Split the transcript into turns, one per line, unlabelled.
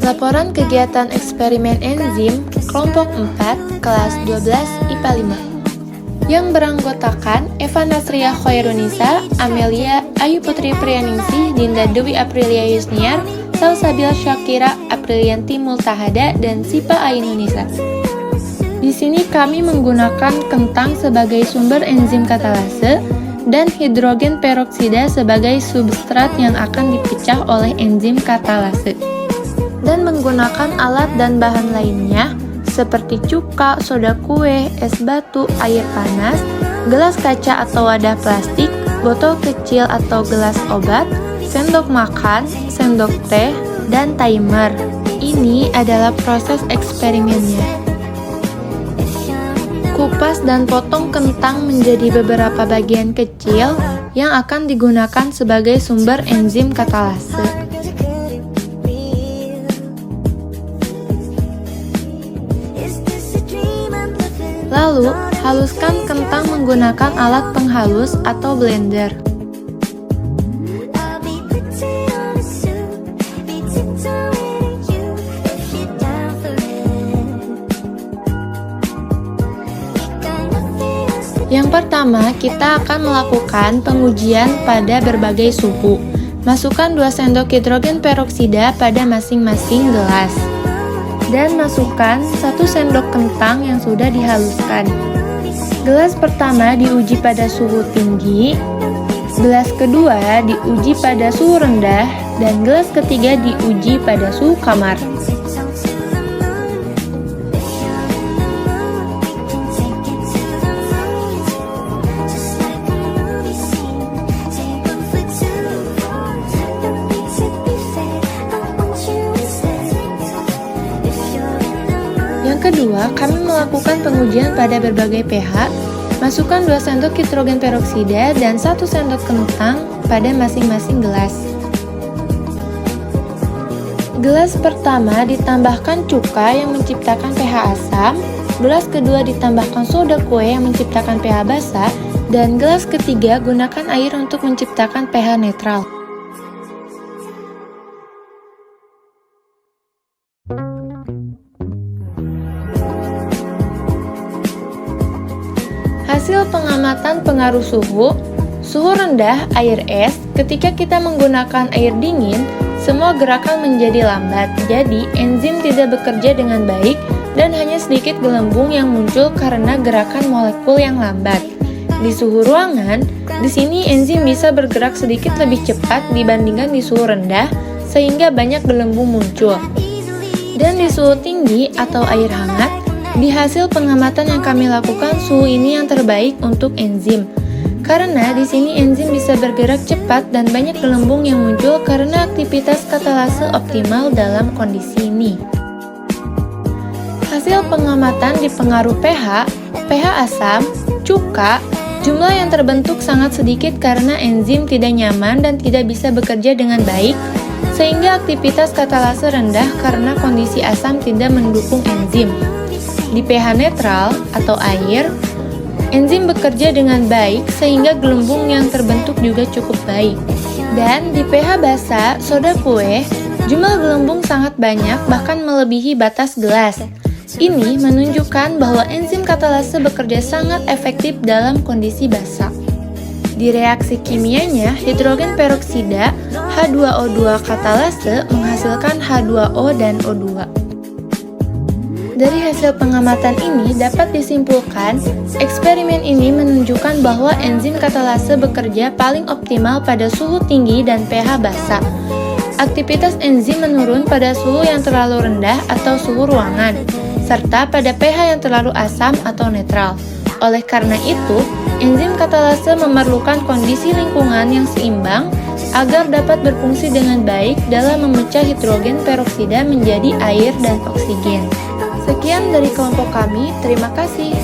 Laporan kegiatan eksperimen enzim kelompok 4 kelas 12 IPA 5 yang beranggotakan Eva Nasriah Khairunisa, Amelia Ayu Putri Priyaningsih, Dinda Dewi Aprilia Yusniar, Salsabil Syakira Aprilianti Multahada, dan Sipa Ainunisa. Di sini kami menggunakan kentang sebagai sumber enzim katalase dan hidrogen peroksida sebagai substrat yang akan dipecah oleh enzim katalase, dan menggunakan alat dan bahan lainnya seperti cuka, soda kue, es batu, air panas, gelas kaca atau wadah plastik, botol kecil atau gelas obat, sendok makan, sendok teh, dan timer. Ini adalah proses eksperimennya. Kupas dan potong kentang menjadi beberapa bagian kecil yang akan digunakan sebagai sumber enzim katalase. Lalu, haluskan kentang menggunakan alat penghalus atau blender. Yang pertama, kita akan melakukan pengujian pada berbagai suhu. Masukkan 2 sendok hidrogen peroksida pada masing-masing gelas. Dan masukkan 1 sendok kentang yang sudah dihaluskan. Gelas pertama diuji pada suhu tinggi, gelas kedua diuji pada suhu rendah, dan gelas ketiga diuji pada suhu kamar. Yang kedua, kami melakukan pengujian pada berbagai pH. Masukkan 2 sendok hidrogen peroksida dan 1 sendok kentang pada masing-masing gelas. Gelas pertama ditambahkan cuka yang menciptakan pH asam, gelas kedua ditambahkan soda kue yang menciptakan pH basa, dan gelas ketiga gunakan air untuk menciptakan pH netral. Hasil pengamatan pengaruh suhu. Suhu rendah, air es. Ketika kita menggunakan air dingin, semua gerakan menjadi lambat. Jadi, enzim tidak bekerja dengan baik dan hanya sedikit gelembung yang muncul karena gerakan molekul yang lambat. Di suhu ruangan, di sini enzim bisa bergerak sedikit lebih cepat dibandingkan di suhu rendah, sehingga banyak gelembung muncul. Dan di suhu tinggi atau air hangat, di hasil pengamatan yang kami lakukan, suhu ini yang terbaik untuk enzim. Karena di sini enzim bisa bergerak cepat dan banyak gelembung yang muncul karena aktivitas katalase optimal dalam kondisi ini. Hasil pengamatan dipengaruhi pH, pH asam, cuka, jumlah yang terbentuk sangat sedikit karena enzim tidak nyaman dan tidak bisa bekerja dengan baik, sehingga aktivitas katalase rendah karena kondisi asam tidak mendukung enzim. Di pH netral atau air, enzim bekerja dengan baik sehingga gelembung yang terbentuk juga cukup baik. Dan di pH basa, soda kue, jumlah gelembung sangat banyak bahkan melebihi batas gelas. Ini menunjukkan bahwa enzim katalase bekerja sangat efektif dalam kondisi basa. Di reaksi kimianya, hidrogen peroksida H2O2 katalase menghasilkan H2O dan O2. Dari hasil pengamatan ini dapat disimpulkan, eksperimen ini menunjukkan bahwa enzim katalase bekerja paling optimal pada suhu tinggi dan pH basa. Aktivitas enzim menurun pada suhu yang terlalu rendah atau suhu ruangan, serta pada pH yang terlalu asam atau netral. Oleh karena itu, enzim katalase memerlukan kondisi lingkungan yang seimbang agar dapat berfungsi dengan baik dalam memecah hidrogen peroksida menjadi air dan oksigen. Sekian dari kelompok kami, terima kasih.